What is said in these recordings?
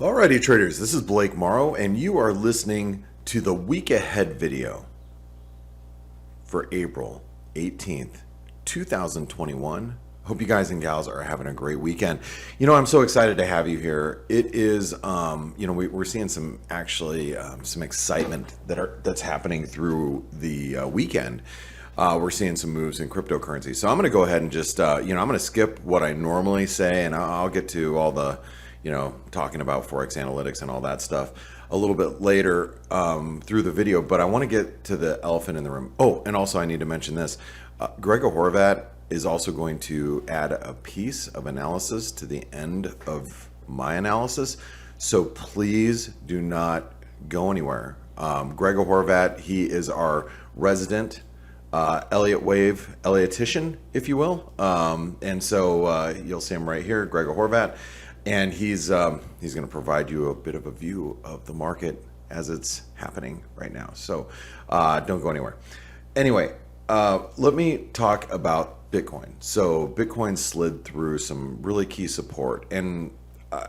Alrighty traders, this is Blake Morrow and you are listening to the week ahead video for April 18th, 2021. Hope you guys and gals are having a great weekend. You know, I'm so excited to have you here. It is, we're seeing some some excitement that's happening through the weekend. We're seeing some moves in cryptocurrency. So I'm going to go ahead and just, I'm going to skip what I normally say, and I'll get to all the, talking about ForexAnalytix and all that stuff a little bit later through the video. But I want to get to the elephant in the room. Oh, and also I need to mention this. Gregor Horvat is also going to add a piece of analysis to the end of my analysis. So please do not go anywhere. Gregor Horvat, he is our resident Elliott Wave Elliottician, if you will. And so you'll see him right here, Gregor Horvat. And he's going to provide you a bit of a view of the market as it's happening right now. So don't go anywhere. Anyway, let me talk about Bitcoin. So Bitcoin slid through some really key support, and I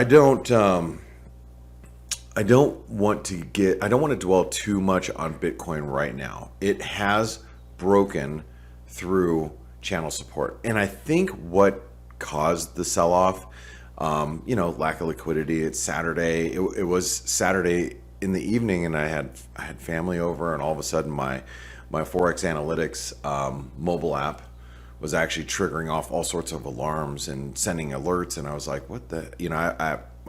don't want to dwell too much on Bitcoin right now. It has broken through channel support, and I think what caused the sell-off, lack of liquidity. It's Saturday. It was Saturday in the evening, and I had family over, and all of a sudden my ForexAnalytix mobile app was actually triggering off all sorts of alarms and sending alerts, and I was like, what the,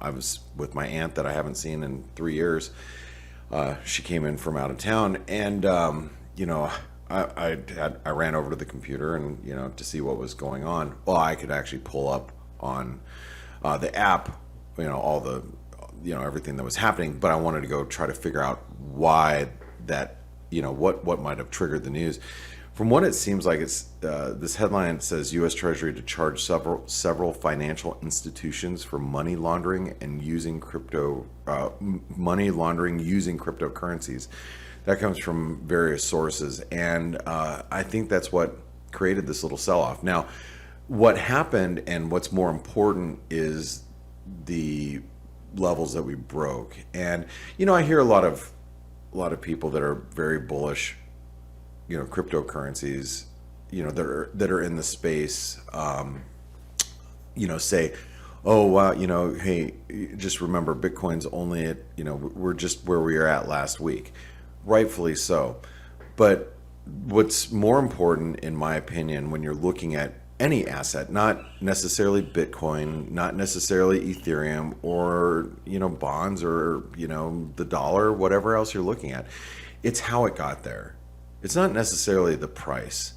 I was with my aunt that I haven't seen in 3 years. She came in from out of town, and I ran over to the computer and to see what was going on. Well, I could actually pull up on the app, all the everything that was happening, but I wanted to go try to figure out why that, what might have triggered the news. From what it seems like, it's this headline says U.S. Treasury to charge several financial institutions for money laundering and using cryptocurrencies. That comes from various sources, and I think that's what created this little sell-off. Now, what happened, and what's more important, is the levels that we broke. And I hear a lot of people that are very bullish, cryptocurrencies, that are in the space, say, oh wow, hey, just remember Bitcoin's only at, we're just where we were at last week. Rightfully so. But what's more important, in my opinion, when you're looking at any asset, not necessarily Bitcoin, not necessarily Ethereum, or bonds, or the dollar, whatever else you're looking at, it's how it got there. It's not necessarily the price.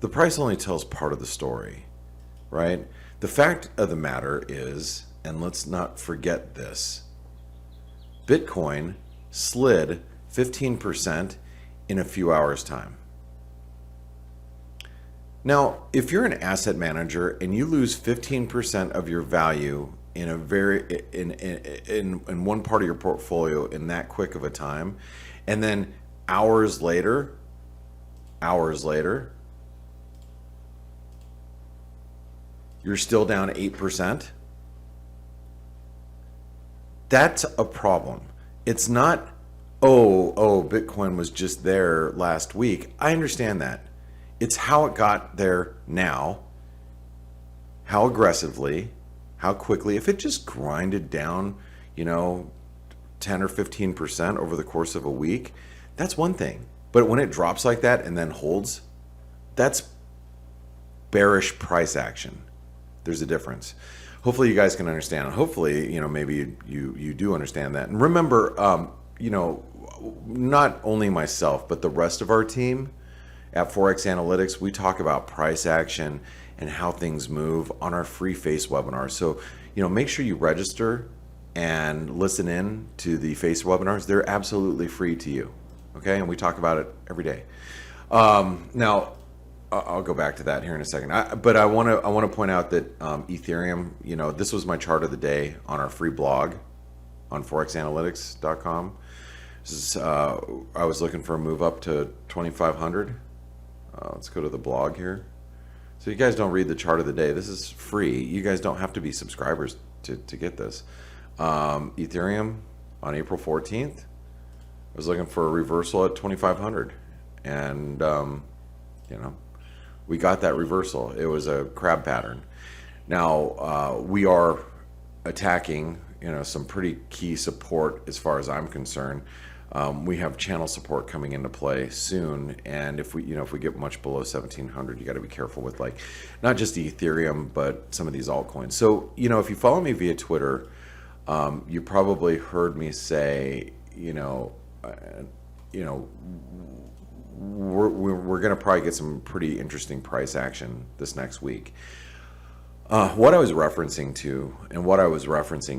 The price only tells part of the story, right? The fact of the matter is, and let's not forget this, Bitcoin slid 15% in a few hours' time. Now, if you're an asset manager and you lose 15% of your value in in one part of your portfolio in that quick of a time, and then hours later, you're still down 8%, that's a problem. It's not, oh, Bitcoin was just there last week. I understand that. It's how it got there now, how aggressively, how quickly. If it just grinded down, 10 or 15% over the course of a week, that's one thing. But when it drops like that and then holds, that's bearish price action. There's a difference. Hopefully you guys can understand. Hopefully, maybe you do understand that. And remember, not only myself, but the rest of our team at ForexAnalytix, we talk about price action and how things move on our free F.A.C.E webinars. So, make sure you register and listen in to the F.A.C.E webinars. They're absolutely free to you. Okay, and we talk about it every day. Now, I'll go back to that here in a second. But I want to point out that Ethereum. This was my chart of the day on our free blog on ForexAnalytix.com. I was looking for a move up to 2,500. Let's go to the blog here. So you guys don't read the chart of the day. This is free. You guys don't have to be subscribers to get this. Ethereum on April 14th, I was looking for a reversal at 2,500, and you know, we got that reversal. It was a crab pattern. Now we are attacking, some pretty key support as far as I'm concerned. We have channel support coming into play soon, and if we get much below 1,700, you got to be careful with not just the Ethereum, but some of these altcoins. So if you follow me via Twitter, you probably heard me say, we're going to probably get some pretty interesting price action this next week. What I was referencing,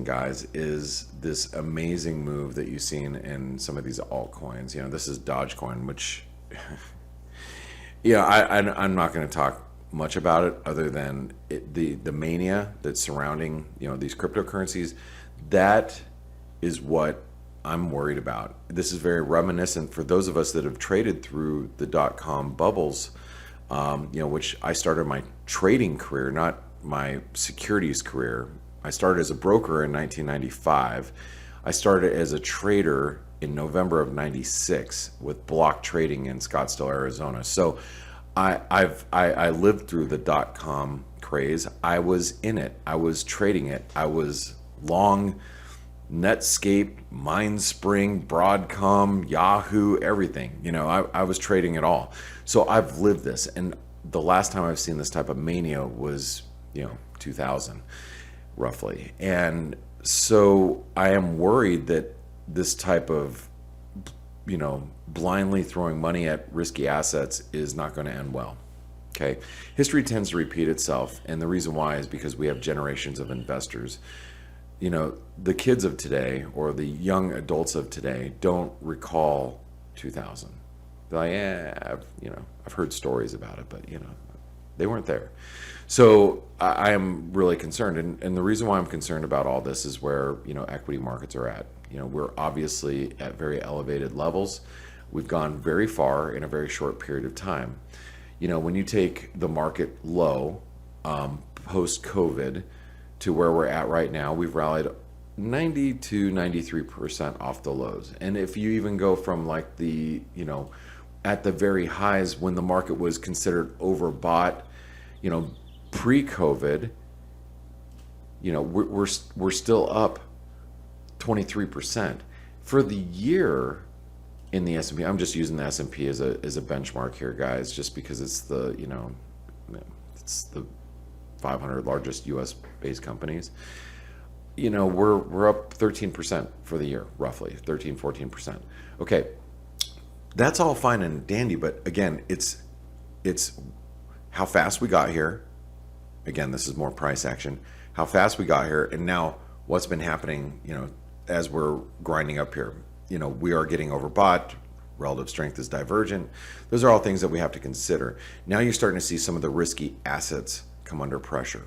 guys, is this amazing move that you've seen in some of these altcoins. This is Dogecoin, which, I'm not going to talk much about it other than the mania that's surrounding, these cryptocurrencies. That is what I'm worried about. This is very reminiscent for those of us that have traded through the .com bubbles, which I started my trading career, not my securities career. I started as a broker in 1995. I started as a trader in November of 96 with block trading in Scottsdale, Arizona. So I lived through the .com craze. I was in it. I was trading it. I was long Netscape, Mindspring, Broadcom, Yahoo, everything. I was trading it all. So I've lived this. And the last time I've seen this type of mania was 2000 roughly. And so I am worried that this type of, blindly throwing money at risky assets is not going to end well. Okay. History tends to repeat itself. And the reason why is because we have generations of investors. The kids of today or the young adults of today don't recall 2000. They're like, I've heard stories about it, but they weren't there. So I am really concerned. And the reason why I'm concerned about all this is where, equity markets are at. We're obviously at very elevated levels. We've gone very far in a very short period of time. When you take the market low, post-COVID to where we're at right now, we've rallied 90 to 93% off the lows. And if you even go from at the very highs when the market was considered overbought, pre-COVID, we're still up 23% for the year in the S&P. I'm just using the S&P as a benchmark here, guys, just because it's the it's the 500 largest U.S. based companies. We're up 13% for the year, roughly 13-14%. Okay, that's all fine and dandy, but again, it's how fast we got here. Again, this is more price action. How fast we got here, and now what's been happening, as we're grinding up here. We are getting overbought. Relative strength is divergent. Those are all things that we have to consider. Now you're starting to see some of the risky assets come under pressure.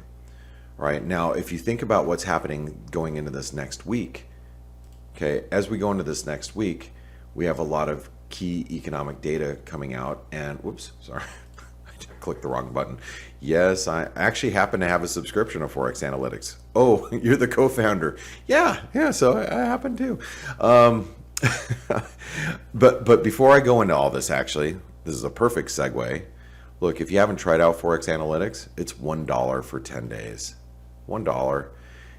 Right now, if you think about what's happening going into this next week, okay, as we go into this next week, we have a lot of key economic data coming out, and whoops, sorry. Clicked the wrong button. Yes, I actually happen to have a subscription of ForexAnalytix. Oh, you're the co-founder. Yeah, so I happen to. But before I go into all this, actually, this is a perfect segue. Look, if you haven't tried out ForexAnalytix, it's $1 for 10 days. $1.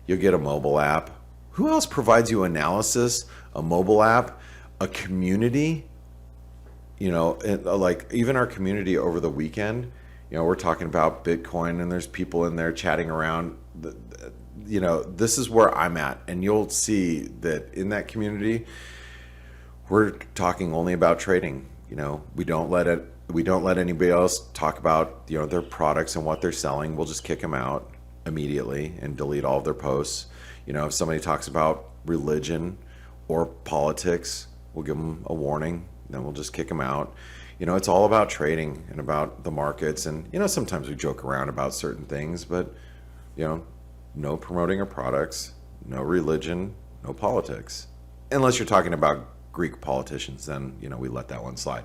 You'll get a mobile app. Who else provides you analysis? A mobile app, a community. Like even our community over the weekend, we're talking about Bitcoin and there's people in there chatting around. This is where I'm at, and you'll see that in that community, we're talking only about trading. We don't let anybody else talk about their products and what they're selling. We'll just kick them out immediately and delete all of their posts. If somebody talks about religion or politics, we'll give them a warning. Then we'll just kick them out. It's all about trading and about the markets. And, sometimes we joke around about certain things, but, no promoting our products, no religion, no politics. Unless you're talking about Greek politicians, then, we let that one slide.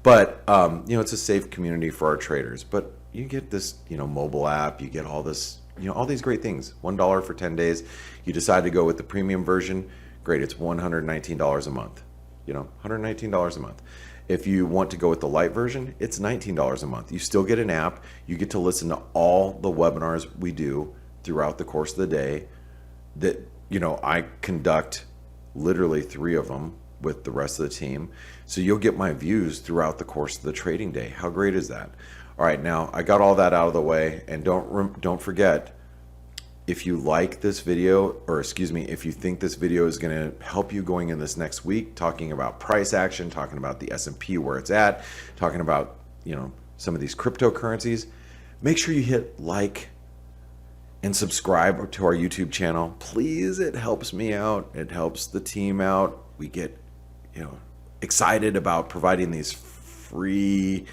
But, it's a safe community for our traders. But you get this, mobile app, you get all this You know, all these great things. $1 for 10 days. You decide to go with the premium version. Great. It's $119 a month. You know, $119 a month. If you want to go with the light version, it's $19 a month. You still get an app. You get to listen to all the webinars we do throughout the course of the day that, you know, I conduct literally 3 of them with the rest of the team. So you'll get my views throughout the course of the trading day. How great is that? All right, now I got all that out of the way, and don't forget, if you like this video, or excuse me, if you think this video is going to help you going in this next week, talking about price action, talking about the S&P where it's at, talking about, you know, some of these cryptocurrencies, make sure you hit like and subscribe to our YouTube channel. Please, it helps me out. It helps the team out. We get, you know, excited about providing these free,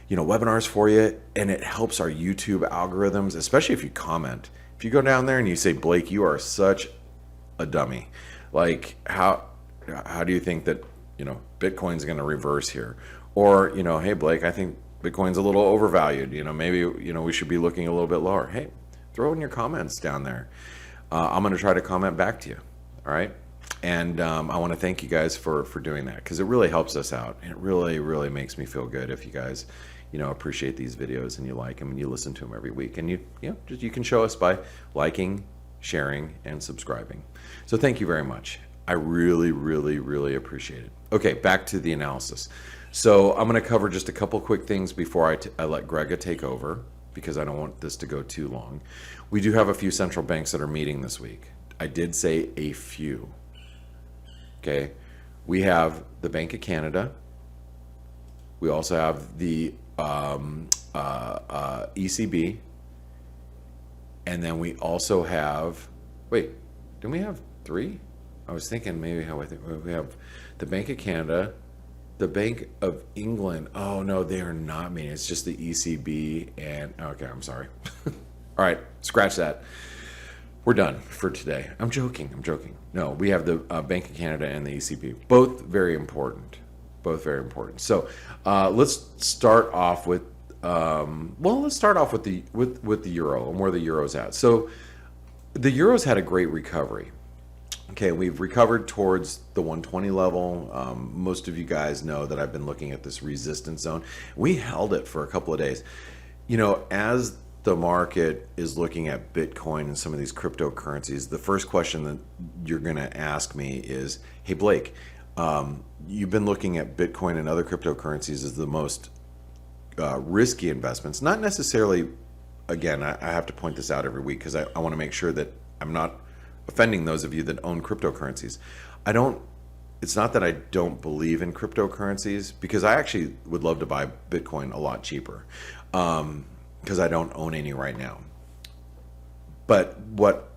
you know, webinars for you, and it helps our YouTube algorithms, especially if you comment. If you go down there and you say, Blake, you are such a dummy. Like, how do you think that, you know, Bitcoin's going to reverse here? Or, you know, hey, Blake, I think Bitcoin's a little overvalued. You know, maybe, you know, we should be looking a little bit lower. Hey, throw in your comments down there. I'm going to try to comment back to you. All right. And I want to thank you guys for doing that, because it really helps us out. It really, really makes me feel good if you guys, you know, appreciate these videos and you like them and you listen to them every week. And you can show us by liking, sharing, and subscribing. So thank you very much. I really, really, really appreciate it. Okay, back to the analysis. So I'm going to cover just a couple quick things before I let Grega take over, because I don't want this to go too long. We do have a few central banks that are meeting this week. I did say a few. Okay, we have the Bank of Canada. We also have the ECB, and then we also have, wait, didn't we have 3? I was thinking maybe how I think we have the Bank of Canada, the Bank of England. Oh no, they are not meeting. It's just the ECB and, okay, I'm sorry. All right, scratch that. We're done for today. I'm joking. No, we have the Bank of Canada and the ECB. Both very important. So let's start off with the euro and where the euro's at. So the euro's had a great recovery. Okay, we've recovered towards the 120 level. Most of you guys know that I've been looking at this resistance zone. We held it for a couple of days. You know, as the market is looking at Bitcoin and some of these cryptocurrencies, the first question that you're going to ask me is, hey, Blake, you've been looking at Bitcoin and other cryptocurrencies as the most risky investments. Not necessarily, again, I have to point this out every week because I want to make sure that I'm not offending those of you that own cryptocurrencies. It's not that I don't believe in cryptocurrencies, because I actually would love to buy Bitcoin a lot cheaper, because I don't own any right now. But what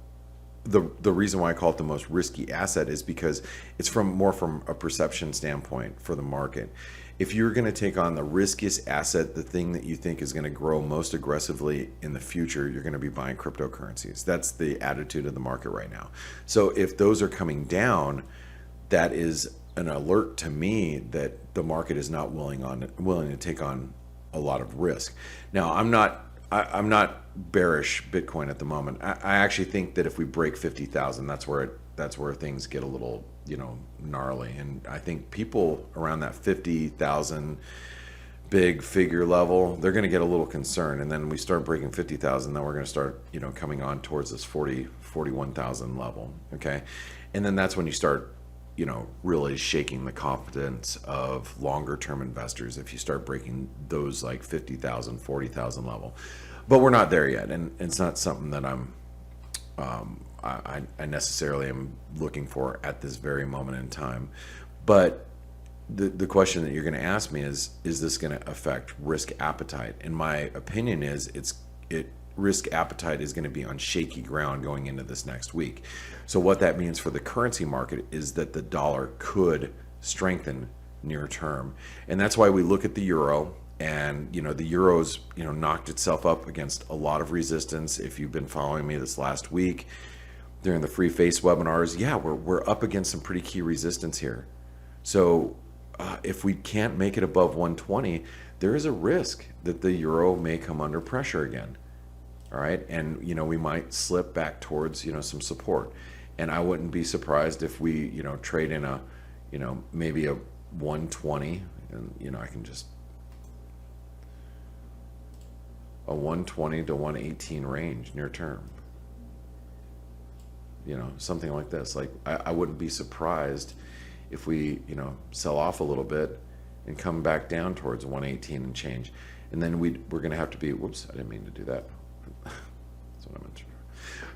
the reason why I call it the most risky asset is because it's more from a perception standpoint for the market. If you're going to take on the riskiest asset, the thing that you think is going to grow most aggressively in the future, you're going to be buying cryptocurrencies. That's the attitude of the market right now. So if those are coming down, that is an alert to me that the market is not willing to take on a lot of risk. Now, I'm not bearish Bitcoin at the moment. I actually think that if we break 50,000, that's where things get a little, gnarly. And I think people around that 50,000 big figure level, they're going to get a little concerned. And then we start breaking 50,000, then we're going to start, coming on towards this 41,000 level. Okay. And then that's when you start, really shaking the confidence of longer term investors if you start breaking those like 50,000, 40,000 level. But we're not there yet. And it's not something that I necessarily am looking for at this very moment in time. But the question that you're going to ask me is this going to affect risk appetite? And my opinion is risk appetite is going to be on shaky ground going into this next week. So what that means for the currency market is that the dollar could strengthen near term. And that's why we look at the euro, and the euro's knocked itself up against a lot of resistance. If you've been following me this last week during the free F.A.C.E webinars, we're up against some pretty key resistance here. So if we can't make it above 120, there is a risk that the euro may come under pressure again. All right. And, we might slip back towards, some support. And I wouldn't be surprised if we, trade in a, maybe a 120, and, I can just, a 120 to 118 range near term. Something like this. Like, I wouldn't be surprised if we, sell off a little bit and come back down towards 118 and change. And then we're going to have to be, whoops, I didn't mean to do that. That's what I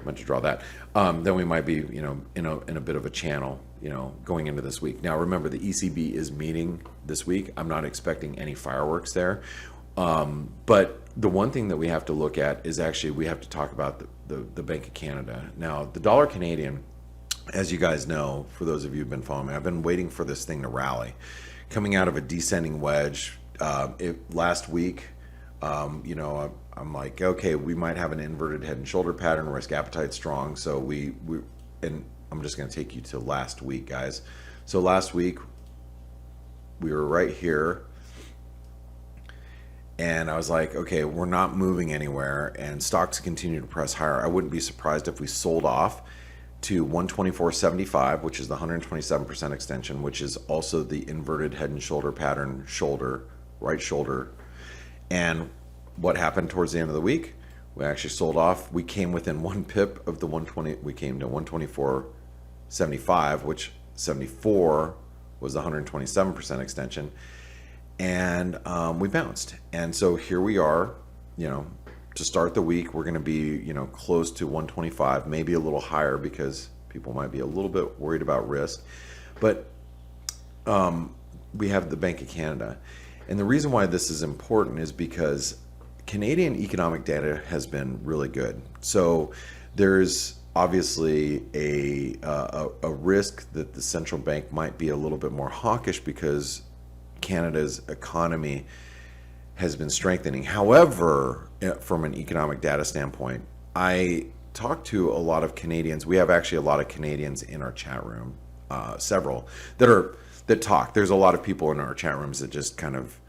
meant to draw that. Then we might be, in a bit of a channel, going into this week. Now, remember, the ECB is meeting this week. I'm not expecting any fireworks there. But the one thing that we have to look at is actually we have to talk about the Bank of Canada. Now, the dollar Canadian, as you guys know, for those of you who've been following me, I've been waiting for this thing to rally. Coming out of a descending wedge last week, I'm like, okay, we might have an inverted head and shoulder pattern, risk appetite strong. So and I'm just going to take you to last week, guys. So last week, we were right here. And I was like, okay, we're not moving anywhere, and stocks continue to press higher. I wouldn't be surprised if we sold off to 124.75, which is the 127% extension, which is also the inverted head and shoulder pattern, right shoulder. And what happened towards the end of the week? We actually sold off. We came within 1 pip of the 120. We came to 124.75, which 74 was the 127% extension. And we bounced. And so here we are, to start the week. We're going to be, close to 125, maybe a little higher because people might be a little bit worried about risk. But we have the Bank of Canada. And the reason why this is important is because Canadian economic data has been really good. So there's obviously a risk that the central bank might be a little bit more hawkish because Canada's economy has been strengthening. However, from an economic data standpoint, I talked to a lot of Canadians. We have actually a lot of Canadians in our chat room, several that talk. There's a lot of people in our chat rooms that just kind of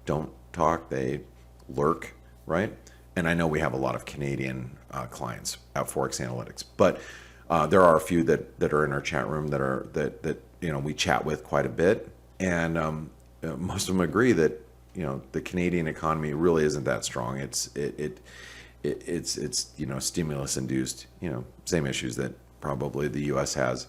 don't talk. They lurk, right? And I know we have a lot of Canadian clients at ForexAnalytix, but there are a few that are in our chat room that we chat with quite a bit, and most of them agree that the Canadian economy really isn't that strong. It's stimulus induced, same issues that probably the U.S. has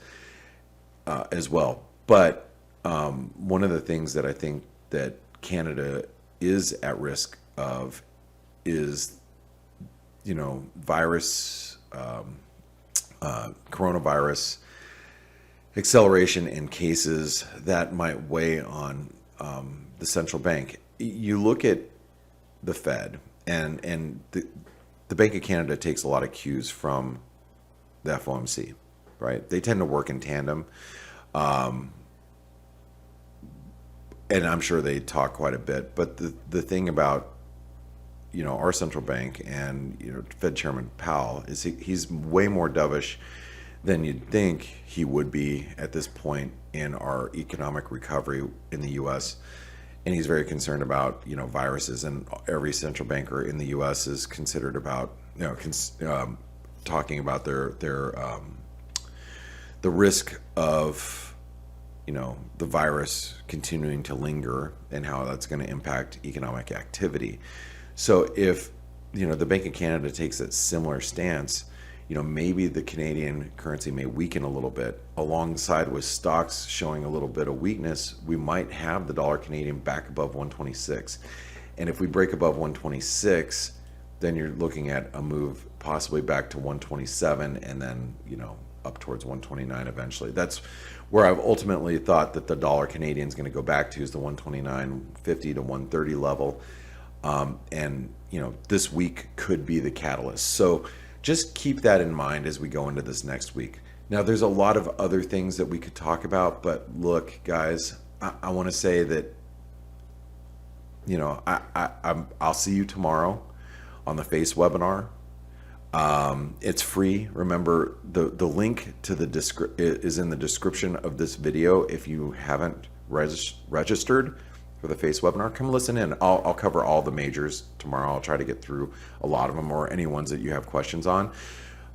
as well. But one of the things that I think that Canada is at risk of is coronavirus acceleration in cases that might weigh on the central bank. You look at the Fed, and the Bank of Canada takes a lot of cues from the FOMC, right? They tend to work in tandem, and I'm sure they talk quite a bit. But the thing about our central bank and Fed Chairman Powell is he's way more dovish than you'd think he would be at this point in our economic recovery in the U.S. And he's very concerned about viruses, and every central banker in the U.S. is considered about talking about the risk of the virus continuing to linger and how that's going to impact economic activity. So if the Bank of Canada takes a similar stance, maybe the Canadian currency may weaken a little bit. Alongside with stocks showing a little bit of weakness, we might have the dollar Canadian back above 126. And if we break above 126, then you're looking at a move possibly back to 127 and then, up towards 129 eventually. That's where I've ultimately thought that the dollar Canadian is going to go back to, is the 129.50 to 130 level. And this week could be the catalyst. So just keep that in mind as we go into this next week. Now, there's a lot of other things that we could talk about, but look, guys, I want to say that, I'll see you tomorrow on the F.A.C.E webinar. It's free. Remember, the link to is in the description of this video if you haven't registered. for the F.A.C.E webinar, come listen in. I'll cover all the majors tomorrow. I'll try to get through a lot of them, or any ones that you have questions on.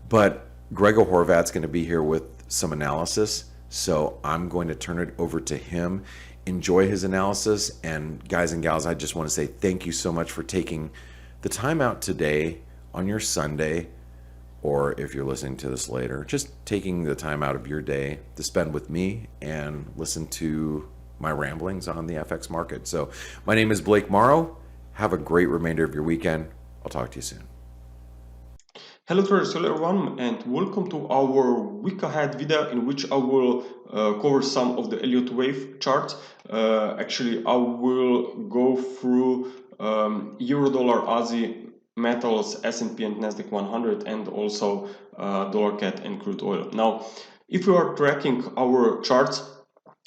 But Gregor Horvat's going to be here with some analysis, so I'm going to turn it over to him. Enjoy his analysis. And guys and gals, I just want to say thank you so much for taking the time out today on your Sunday, or if you're listening to this later, just taking the time out of your day to spend with me and listen to my ramblings on the FX market. So my name is Blake Morrow. Have a great remainder of your weekend. I'll talk to you soon. Hello traders, hello everyone, and welcome to our week ahead video in which I will cover some of the Elliott Wave chart. Actually, I will go through Euro, Dollar, Aussie, metals, S&P and Nasdaq 100, and also Dollar CAD and crude oil. Now, if you are tracking our charts,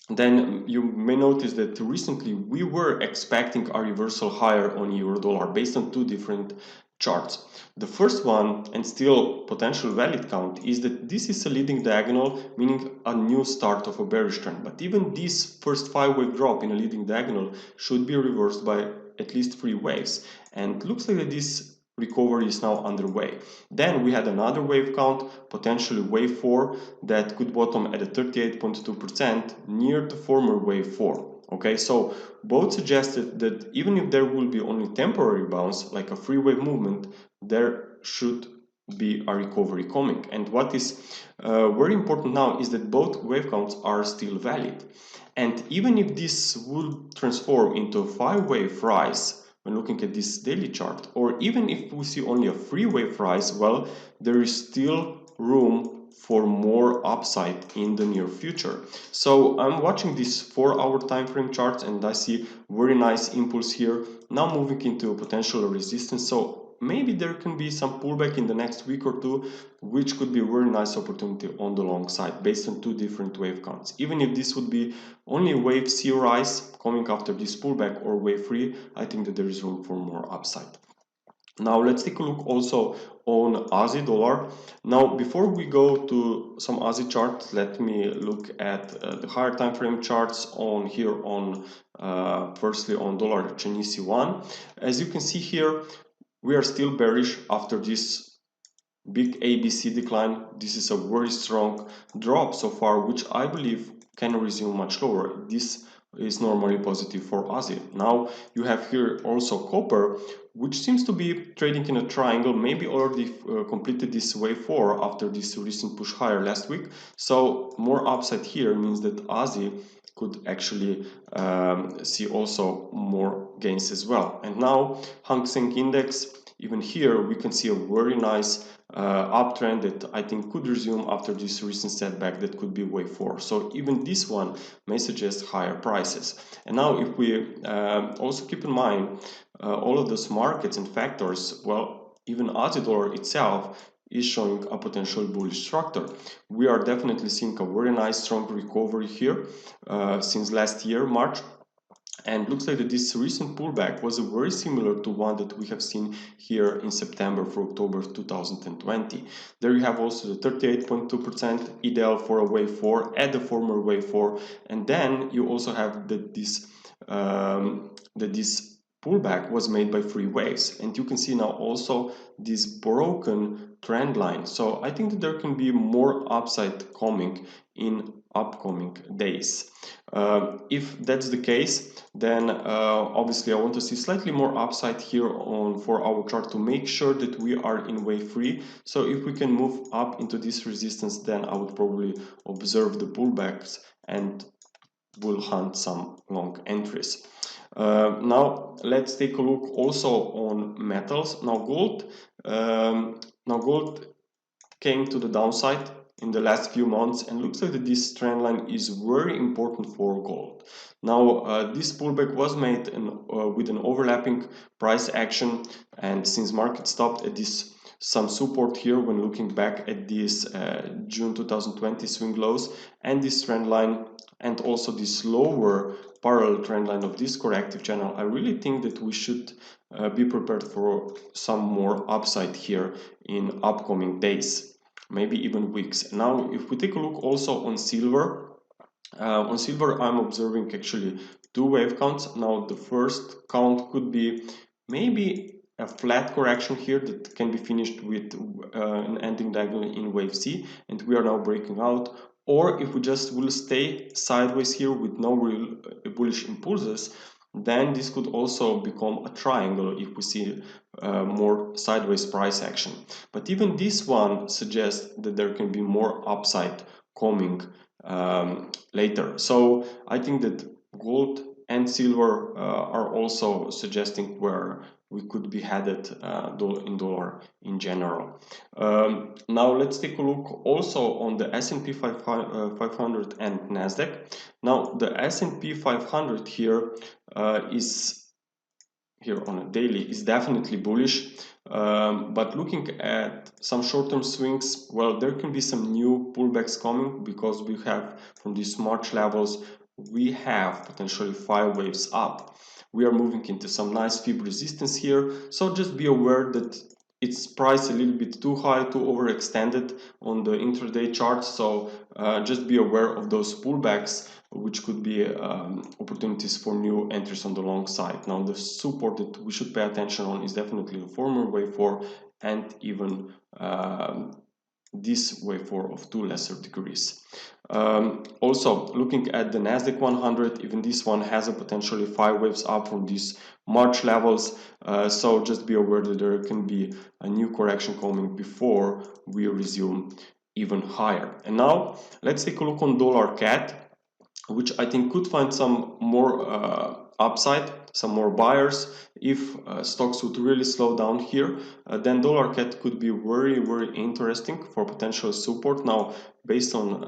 then you may notice that recently we were expecting a reversal higher on Euro Dollar based on two different charts. The first one, and still potential valid count, is that this is a leading diagonal, meaning a new start of a bearish trend. But even this first 5-wave drop in a leading diagonal should be reversed by at least 3 waves. And looks like that this recovery is now underway. Then we had another wave count, potentially wave 4, that could bottom at a 38.2% near the former wave 4. Okay, so both suggested that even if there will be only temporary bounce, like a 3-wave movement, there should be a recovery coming. And what is very important now is that both wave counts are still valid. And even if this will transform into a 5-wave rise, when looking at this daily chart, or even if we see only a 3-wave rise, well, there is still room for more upside in the near future. So I'm watching this 4-hour time frame charts and I see very nice impulse here, now moving into a potential resistance. So maybe there can be some pullback in the next week or two, which could be a very nice opportunity on the long side based on two different wave counts. Even if this would be only wave C rise coming after this pullback or wave 3, I think that there is room for more upside. Now let's take a look also on Aussie dollar. Now before we go to some Aussie charts, let me look at the higher time frame charts on here on firstly on dollar Chinese yuan. As you can see here, we are still bearish after this big ABC decline. This is a very strong drop so far, which I believe can resume much lower. This is normally positive for Aussie. Now you have here also copper, which seems to be trading in a triangle, maybe already completed this wave 4 after this recent push higher last week. So more upside here means that Aussie could actually see also more gains as well. And now Hang Seng Index, even here we can see a very nice uptrend that I think could resume after this recent setback that could be wave 4. So even this one may suggest higher prices. And now if we also keep in mind all of those markets and factors, well, even Aussie dollar itself is showing a potential bullish structure. We are definitely seeing a very nice strong recovery here since last year, March. And looks like that this recent pullback was very similar to one that we have seen here in September for October 2020. There you have also the 38.2% ideal for a wave 4 at the former wave 4. And then you also have that this pullback was made by 3 waves. And you can see now also this broken trend line. So I think that there can be more upside coming in upcoming days. If that's the case, then obviously I want to see slightly more upside here on for our chart to make sure that we are in wave 3. So if we can move up into this resistance, then I would probably observe the pullbacks and will hunt some long entries. Now let's take a look also on metals. Now gold came to the downside in the last few months, and looks like that this trend line is very important for gold. Now this pullback was made with an overlapping price action, and since market stopped at this some support here when looking back at this June 2020 swing lows and this trend line, and also this lower parallel trend line of this corrective channel, I really think that we should be prepared for some more upside here in upcoming days, maybe even weeks. Now if we take a look also on silver, I'm observing actually two wave counts. Now the first count could be maybe a flat correction here that can be finished with an ending diagonal in wave C, and we are now breaking out. Or if we just will stay sideways here with no real bullish impulses, then this could also become a triangle if we see more sideways price action. But even this one suggests that there can be more upside coming later. So I think that gold and silver are also suggesting where we could be headed in dollar in general. Now let's take a look also on the S&P 500 and Nasdaq. Now the S&P 500 here is here on a daily is definitely bullish, but looking at some short-term swings, well, there can be some new pullbacks coming because we have from these March levels we have potentially 5 waves up. We are moving into some nice fib resistance here, so just be aware that it's priced a little bit too high, too overextended on the intraday chart, so just be aware of those pullbacks, which could be opportunities for new entries on the long side. Now the support that we should pay attention on is definitely the former wave 4 and even this wave 4 of 2 lesser degrees. Also looking at the Nasdaq 100, even this one has a potentially 5 waves up from these March levels, so just be aware that there can be a new correction coming before we resume even higher. And now let's take a look on dollar CAD, which I think could find some more upside, some more buyers. If stocks would really slow down here, then dollar CAD could be very interesting for potential support. Now based on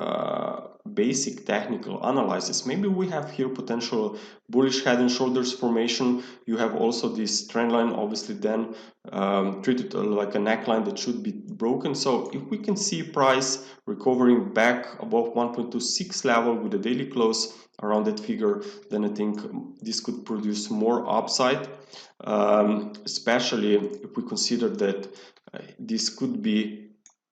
basic technical analysis, maybe we have here potential bullish head and shoulders formation. You have also this trend line, obviously then treated like a neckline that should be broken. So if we can see price recovering back above 1.26 level with a daily close around that figure, then I think this could produce more upside, especially if we consider that this could be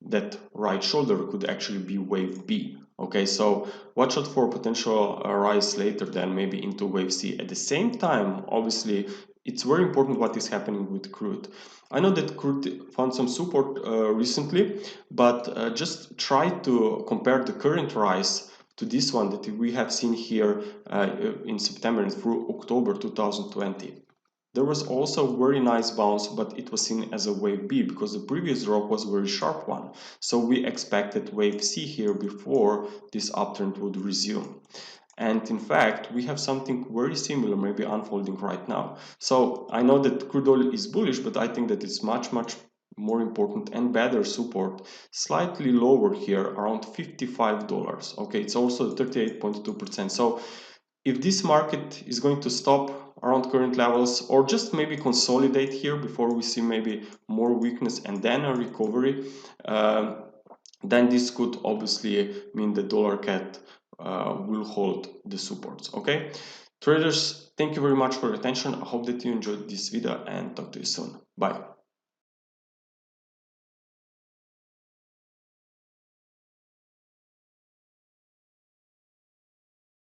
that right shoulder could actually be wave B. Okay, so watch out for potential rise later, then maybe into wave C. At the same time, obviously, it's very important what is happening with crude. I know that crude found some support recently, but just try to compare the current rise to this one that we have seen here in September and through October 2020. There was also a very nice bounce, but it was seen as a wave B because the previous drop was a very sharp one. So we expected wave C here before this uptrend would resume. And in fact, we have something very similar maybe unfolding right now. So I know that crude oil is bullish, but I think that it's much more important and better support slightly lower here around $55. Okay, it's also 38.2%. So if this market is going to stop around current levels or just maybe consolidate here before we see maybe more weakness and then a recovery, then this could obviously mean the dollar CAD will hold the supports. Okay, traders, thank you very much for your attention. I hope that you enjoyed this video and talk to you soon. Bye.